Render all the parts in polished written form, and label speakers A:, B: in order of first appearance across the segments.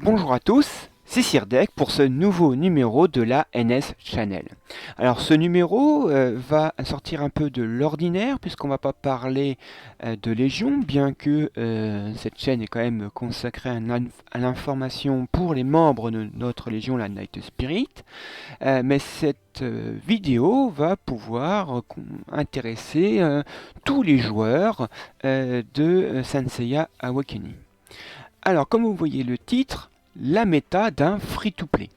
A: Bonjour à tous, c'est Sirdec pour ce nouveau numéro de la NS Channel. Alors ce numéro va sortir un peu de l'ordinaire puisqu'on va pas parler de Légion, bien que cette chaîne est quand même consacrée à l'information pour les membres de notre Légion, la Night Spirit. Mais cette vidéo va pouvoir intéresser tous les joueurs de Saint Seiya Awakening. Alors, comme vous voyez le titre, la méta d'un free-to-play.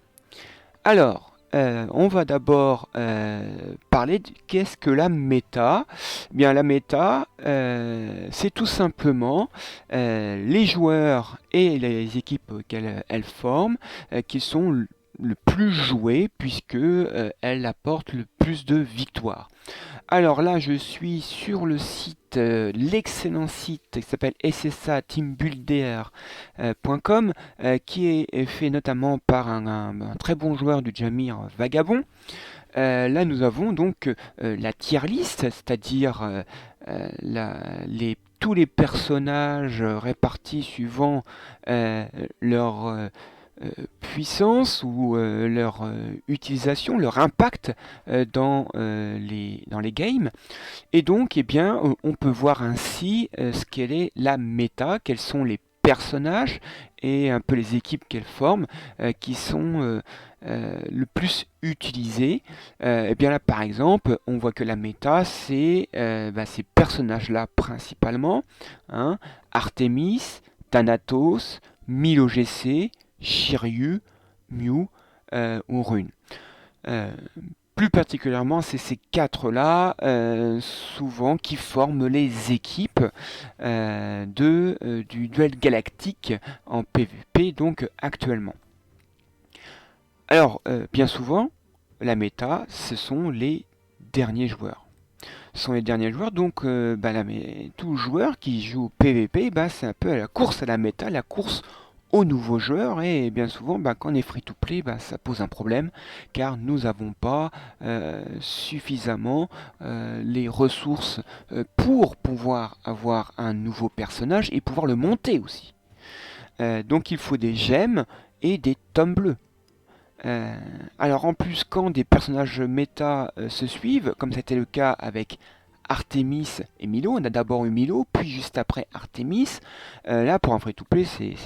A: Alors, on va d'abord parler de qu'est-ce que la méta. Eh bien, la méta, c'est tout simplement les joueurs et les équipes qu'elles forment qui sont le plus jouées puisque elles apportent le plus de victoires. Alors là, je suis sur le site, l'excellent site qui s'appelle ssa-teambuilder.com, qui est fait notamment par un très bon joueur du Jamir Vagabond. Là, nous avons donc la tier list, c'est-à-dire tous les personnages répartis suivant leur puissance ou leur utilisation, leur impact dans les games. Et donc, eh bien, on peut voir ainsi ce qu'elle est la méta, quels sont les personnages et un peu les équipes qu'elles forment qui sont le plus utilisés. Et bien là, par exemple, on voit que la méta, c'est ces personnages-là principalement, hein, Artemis, Thanatos, Milo GC, Shiryu, Mew ou Rune. Euh, Plus particulièrement, c'est ces quatre-là, souvent, qui forment les équipes du duel galactique en PvP, donc actuellement. Alors, bien souvent, la méta, ce sont les derniers joueurs. Ce sont les derniers joueurs, donc tout joueur qui joue au PvP, c'est un peu la course à la méta, la course aux nouveaux joueurs, et bien souvent quand on est free to play, ça pose un problème car nous n'avons pas suffisamment les ressources pour pouvoir avoir un nouveau personnage et pouvoir le monter aussi. Donc il faut des gemmes et des tomes bleus. Alors en plus, quand des personnages méta se suivent, comme c'était le cas avec Artemis et Milo, on a d'abord eu Milo, puis juste après Artemis. Là, pour un free-to-play, c'est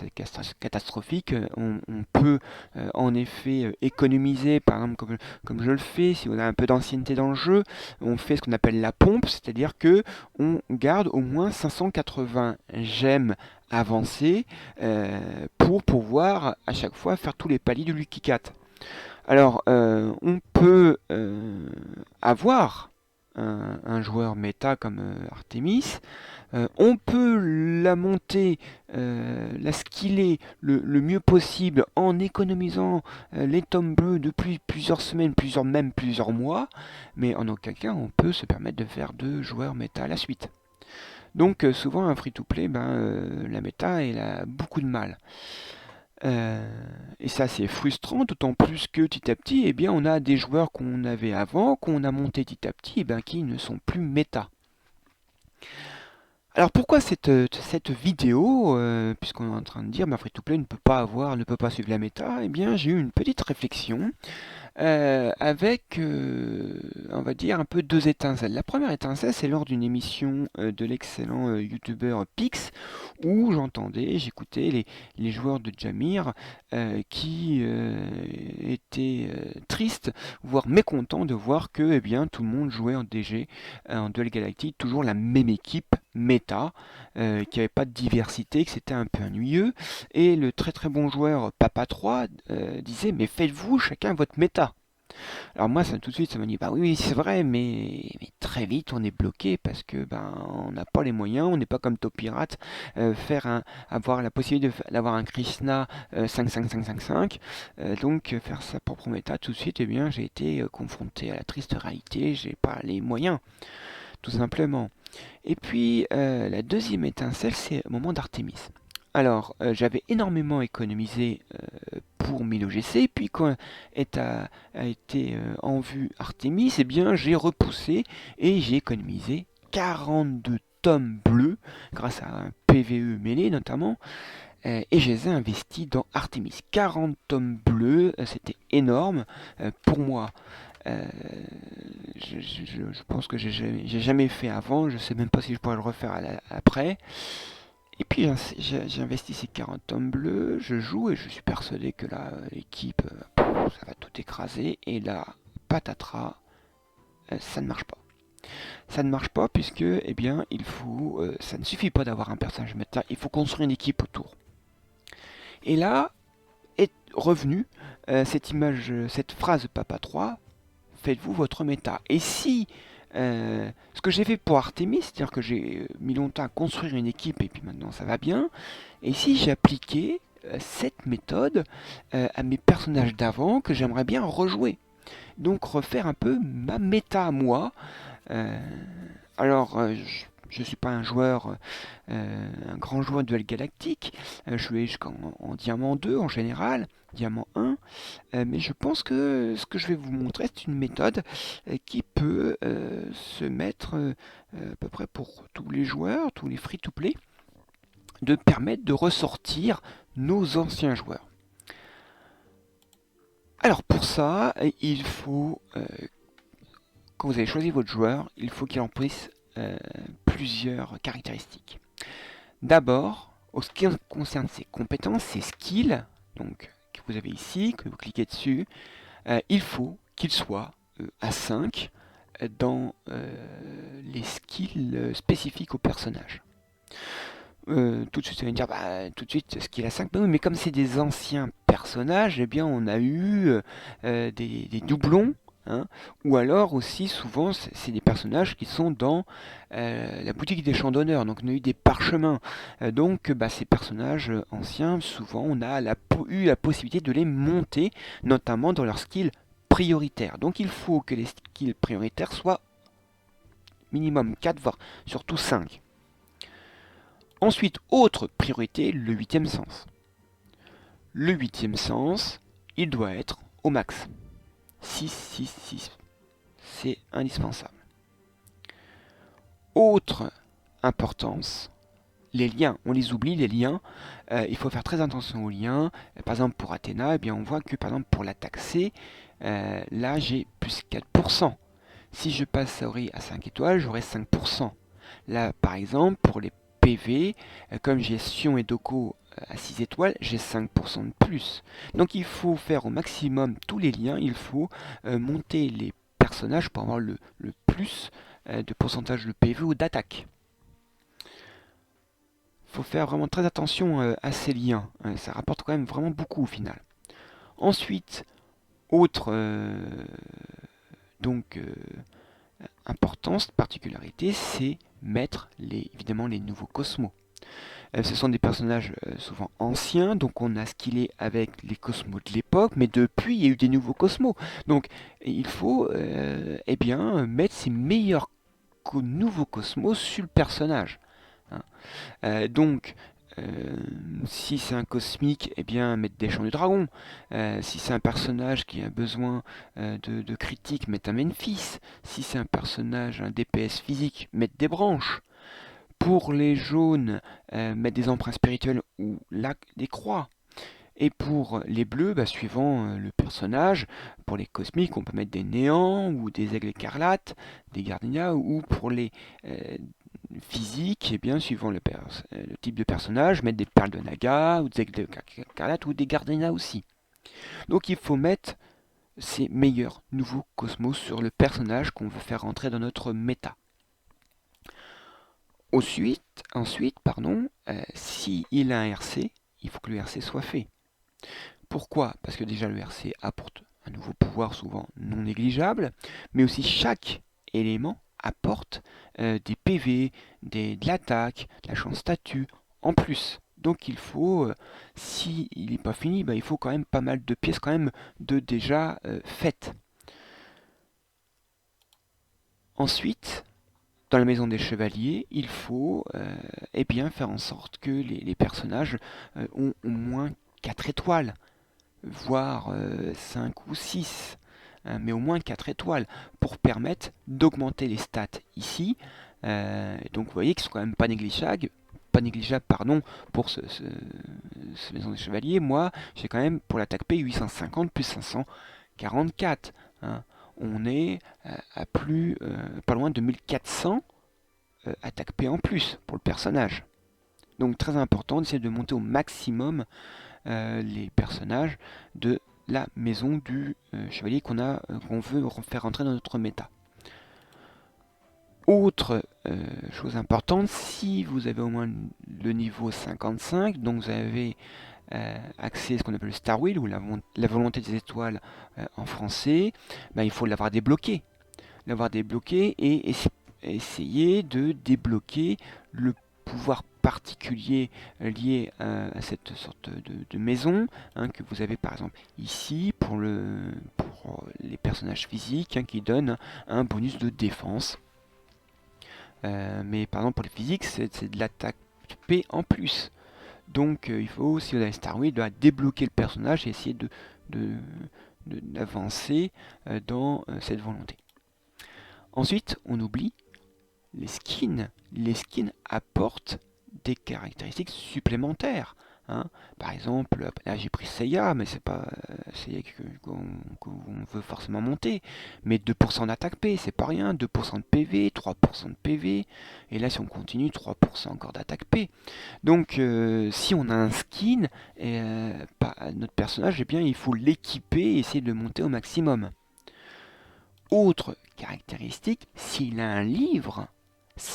A: catastrophique. On peut en effet économiser, par exemple, comme je le fais, si on a un peu d'ancienneté dans le jeu, on fait ce qu'on appelle la pompe, c'est-à-dire que on garde au moins 580 gemmes avancées pour pouvoir à chaque fois faire tous les paliers du Lucky 4. Alors, on peut avoir un joueur méta comme Artemis. On peut la monter, la skiller le mieux possible en économisant les tomes bleus depuis plusieurs semaines, même plusieurs mois, mais en aucun cas on peut se permettre de faire deux joueurs méta à la suite. Donc souvent un free-to-play, la méta elle a beaucoup de mal. Et ça c'est frustrant, d'autant plus que petit à petit, eh bien, on a des joueurs qu'on avait avant, qu'on a monté petit à petit, qui ne sont plus méta. Alors pourquoi cette vidéo, puisqu'on est en train de dire free-to-play ne peut pas suivre la méta, eh bien j'ai eu une petite réflexion avec, on va dire, un peu deux étincelles. La première étincelle, c'est lors d'une émission de l'excellent youtubeur Pix, où j'écoutais les joueurs de Jamir qui étaient tristes, voire mécontents de voir que tout le monde jouait en DG, en Duel Galactique, toujours la même équipe méta, qui n'avait pas de diversité, que c'était un peu ennuyeux. Et le très très bon joueur Papa 3 disait mais faites-vous chacun votre méta. Alors moi ça tout de suite ça m'a dit oui, oui c'est vrai mais très vite on est bloqué parce que on n'a pas les moyens, on n'est pas comme Top Pirate, avoir la possibilité d'avoir un Krishna 5-5-5-5-5, donc faire sa propre méta tout de suite j'ai été confronté à la triste réalité, j'ai pas les moyens tout simplement. Et puis la deuxième étincelle, c'est au moment d'Artemis. Alors, j'avais énormément économisé pour Milo GC, puis quand a été en vue Artemis, j'ai repoussé et j'ai économisé 42 tomes bleus, grâce à un PVE mêlé notamment. et je les ai investis dans Artemis. 40 tomes bleus, c'était énorme pour moi. Euh, je pense que j'ai jamais fait avant, je sais même pas si je pourrais le refaire après. Et puis j'ai investi ces 40 tomes bleus, je joue et je suis persuadé que là, l'équipe, ça va tout écraser. Et là, patatras, ça ne marche pas. Ça ne marche pas puisque, eh bien, ça ne suffit pas d'avoir un personnage méta, il faut construire une équipe autour. Et là est revenue cette phrase Papa 3, faites-vous votre méta. Et si ce que j'ai fait pour Artemis, c'est-à-dire que j'ai mis longtemps à construire une équipe et puis maintenant ça va bien, et si j'appliquais cette méthode à mes personnages d'avant que j'aimerais bien rejouer. Donc refaire un peu ma méta à moi. Euh, je ne suis pas un grand joueur de duel galactique. Je suis jusqu'en diamant 2 en général, diamant 1. Mais je pense que ce que je vais vous montrer, c'est une méthode qui peut se mettre à peu près pour tous les joueurs, tous les free-to-play, de permettre de ressortir nos anciens joueurs. Alors pour ça, il faut, quand vous avez choisi votre joueur, il faut qu'il en puisse plusieurs caractéristiques. D'abord, en ce qui concerne ses compétences, ses skills, donc que vous avez ici, que vous cliquez dessus, il faut qu'il soit à 5 dans les skills spécifiques au personnage. Tout de suite, ça va me dire, bah, tout de suite, skill à 5, bah oui, mais comme c'est des anciens personnages, eh bien, on a eu des doublons. Hein, ou alors aussi souvent c'est des personnages qui sont dans la boutique des champs d'honneur, donc on a eu des parchemins. Donc bah, ces personnages anciens, souvent on a eu la possibilité de les monter, notamment dans leurs skills prioritaires. Donc il faut que les skills prioritaires soient minimum 4, voire surtout 5. Ensuite, autre priorité, le 8e sens. Le 8e sens, il doit être au max. 6, 6, 6. C'est indispensable. Autre importance, les liens. On les oublie, les liens. Il faut faire très attention aux liens. Par exemple, pour Athéna, eh bien, on voit que par exemple, pour l'attaque C, là j'ai plus 4%. Si je passe Saori à 5 étoiles, j'aurai 5%. Là, par exemple, pour les PV, comme j'ai Sion et Doko à 6 étoiles, j'ai 5% de plus. Donc il faut faire au maximum tous les liens, il faut monter les personnages pour avoir le plus de pourcentage de PV ou d'attaque. Il faut faire vraiment très attention à ces liens, ça rapporte quand même vraiment beaucoup au final. Ensuite, autre importance, particularité, c'est mettre évidemment les nouveaux cosmos. Ce sont des personnages souvent anciens, donc on a skillé avec les cosmos de l'époque, mais depuis il y a eu des nouveaux cosmos. Donc il faut eh bien, mettre ces meilleurs nouveaux cosmos sur le personnage. Hein. Donc si c'est un cosmique, eh bien mettre des champs du dragon. Si c'est un personnage qui a besoin de critique, mettre un Memphis. Si c'est un personnage, un DPS physique, mettre des branches. Pour les jaunes, mettre des emprunts spirituels ou des croix. Et pour les bleus, bah, suivant le personnage, pour les cosmiques, on peut mettre des néants ou des aigles écarlates, des gardenias, ou pour les physiques, eh bien, suivant le type de personnage, mettre des perles de Naga, ou des aigles écarlates, ou des gardenias aussi. Donc il faut mettre ces meilleurs nouveaux cosmos sur le personnage qu'on veut faire rentrer dans notre méta. Ensuite, si il a un RC, il faut que le RC soit fait. Pourquoi? Parce que déjà le RC apporte un nouveau pouvoir souvent non négligeable, mais aussi chaque élément apporte des PV, de l'attaque, de la chance statut en plus. Donc il faut, s'il n'est pas fini, bah, il faut quand même pas mal de pièces quand même de déjà faites. Ensuite, dans la maison des chevaliers, il faut eh bien, faire en sorte que les personnages ont au moins 4 étoiles, voire 5 ou 6, hein, mais au moins 4 étoiles, pour permettre d'augmenter les stats ici. Donc vous voyez qu'ils sont quand même pas négligeables, pas négligeable, pardon, pour ce maison des chevaliers. Moi, j'ai quand même pour l'attaque P 850 plus 544. Hein. On est à plus, pas loin de 1400 attaque P en plus pour le personnage. Donc très important d'essayer de monter au maximum les personnages de la maison du chevalier qu'on veut faire rentrer dans notre méta. Autre chose importante, si vous avez au moins le niveau 55, donc vous avez accès à ce qu'on appelle le Star Wheel, ou la volonté des étoiles en français, ben, il faut l'avoir débloqué. L'avoir débloqué et essayer de débloquer le pouvoir particulier lié à cette sorte de maison, hein, que vous avez par exemple ici pour les personnages physiques, hein, qui donne un bonus de défense. Mais par exemple pour les physiques, c'est de l'attaque P en plus. Donc il faut, si vous avez Star Wheel, débloquer le personnage et essayer d'avancer dans cette volonté. Ensuite, on oublie les skins. Les skins apportent des caractéristiques supplémentaires. Hein. Par exemple, là j'ai pris Seiya, mais c'est pas Seiya qu'on veut forcément monter. Mais 2% d'attaque P, c'est pas rien. 2% de PV, 3% de PV. Et là, si on continue, 3% encore d'attaque P. Donc, si on a un skin, notre personnage, eh bien, il faut l'équiper et essayer de le monter au maximum. Autre caractéristique, s'il a un livre,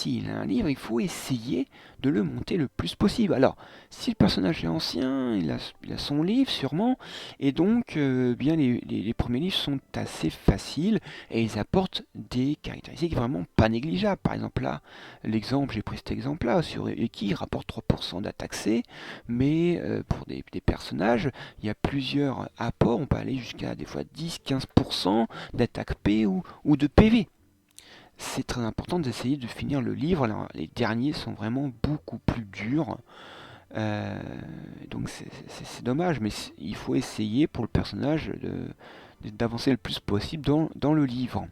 A: il faut essayer de le monter le plus possible. Alors, si le personnage est ancien, il a son livre sûrement, et donc bien les premiers livres sont assez faciles et ils apportent des caractéristiques vraiment pas négligeables. Par exemple là, j'ai pris cet exemple-là sur Eki, il rapporte 3% d'attaque C, mais pour des personnages, il y a plusieurs apports, on peut aller jusqu'à des fois 10-15% d'attaque P ou de PV. C'est très important d'essayer de finir le livre. Alors, les derniers sont vraiment beaucoup plus durs. Donc c'est dommage, mais il faut essayer pour le personnage d'avancer le plus possible dans le livre.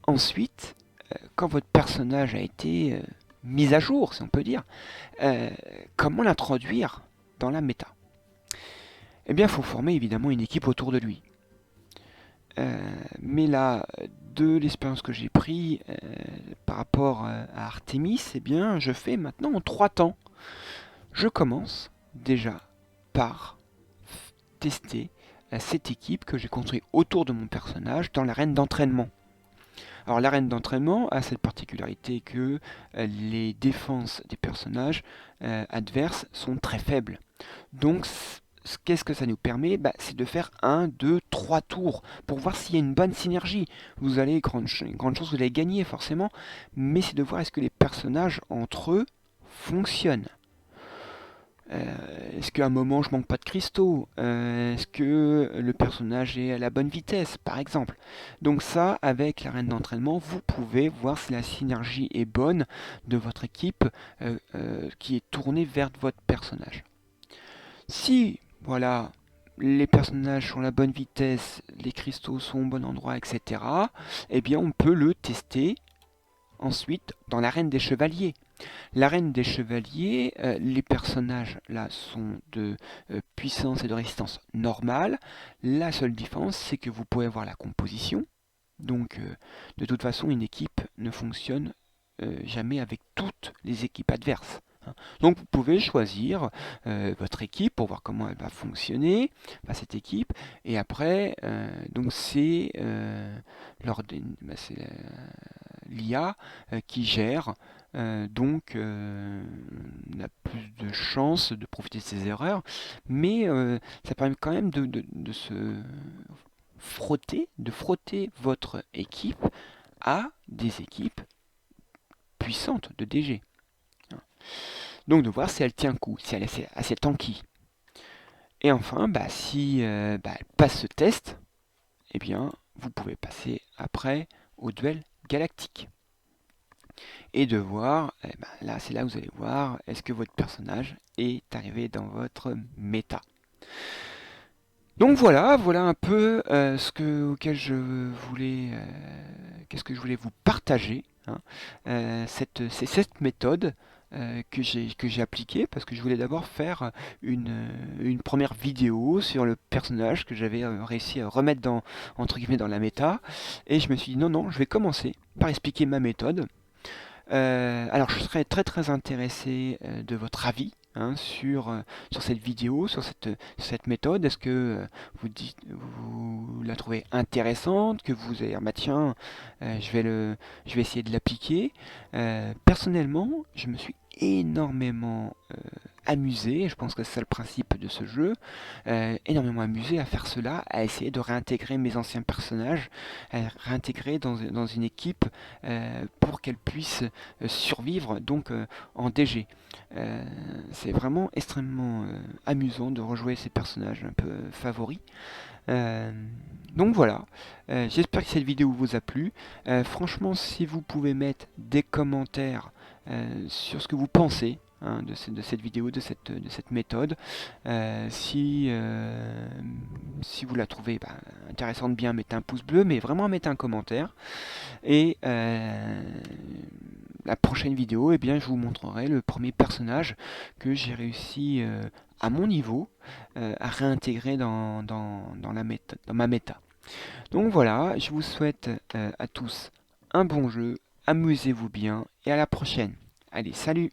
A: Ensuite, quand votre personnage a été mis à jour, si on peut dire, comment l'introduire dans la méta? Eh bien, il faut former évidemment une équipe autour de lui. Mais là, de l'expérience que j'ai pris par rapport à Artemis, eh bien, je fais maintenant en 3 temps. Je commence déjà par tester cette équipe que j'ai construite autour de mon personnage dans l'arène d'entraînement. Alors l'arène d'entraînement a cette particularité que les défenses des personnages adverses sont très faibles. Donc qu'est-ce que ça nous permet? C'est de faire 1, 2, 3 tours pour voir s'il y a une bonne synergie. Vous allez, grande chance, vous allez gagner forcément, mais c'est de voir est-ce que les personnages entre eux fonctionnent. Est-ce qu'à un moment je manque pas de cristaux? Est-ce que le personnage est à la bonne vitesse, par exemple? Donc ça, avec l'arène d'entraînement, vous pouvez voir si la synergie est bonne de votre équipe qui est tournée vers votre personnage. Si, voilà, les personnages sont à la bonne vitesse, les cristaux sont au bon endroit, etc., eh bien on peut le tester ensuite dans l'arène des chevaliers. L'arène des chevaliers, les personnages là sont de puissance et de résistance normale. La seule différence, c'est que vous pouvez avoir la composition. Donc, de toute façon, une équipe ne fonctionne jamais avec toutes les équipes adverses. Hein. Donc, vous pouvez choisir votre équipe pour voir comment elle va fonctionner, cette équipe. Et après, donc c'est l'IA qui gère. Donc, on a plus de chances de profiter de ses erreurs, mais ça permet quand même de se frotter votre équipe à des équipes puissantes de DG. Donc de voir si elle tient coup, si elle est assez tanky. Et enfin, si elle passe ce test, eh bien, vous pouvez passer après au duel galactique. Et de voir, là c'est là où vous allez voir, est-ce que votre personnage est arrivé dans votre méta. Donc voilà un peu auquel je voulais, qu'est-ce que je voulais vous partager, hein. C'est cette méthode que j'ai appliquée parce que je voulais d'abord faire une première vidéo sur le personnage que j'avais réussi à remettre entre guillemets dans la méta. Et je me suis dit non, non, je vais commencer par expliquer ma méthode. Alors, je serais très très intéressé de votre avis, hein, sur cette vidéo, sur cette méthode. Est-ce que vous la trouvez intéressante, que vous allez dire, bah tiens, je vais essayer de l'appliquer. Personnellement, je me suis énormément amusé, je pense que c'est ça le principe de ce jeu, énormément amusé à faire cela, à essayer de réintégrer mes anciens personnages, à réintégrer dans une équipe pour qu'elle puisse survivre donc en DG. Euh, c'est vraiment extrêmement amusant de rejouer ces personnages un peu favoris. Euh, donc voilà. J'espère que cette vidéo vous a plu. Franchement, si vous pouvez mettre des commentaires sur ce que vous pensez, hein, de cette vidéo, de cette méthode, si vous la trouvez intéressante, bien mettez un pouce bleu, mais vraiment mettez un commentaire. Et la prochaine vidéo, eh bien, je vous montrerai le premier personnage que j'ai réussi à mon niveau à réintégrer dans ma méta. Donc voilà, je vous souhaite à tous un bon jeu, amusez-vous bien et à la prochaine. Allez, salut!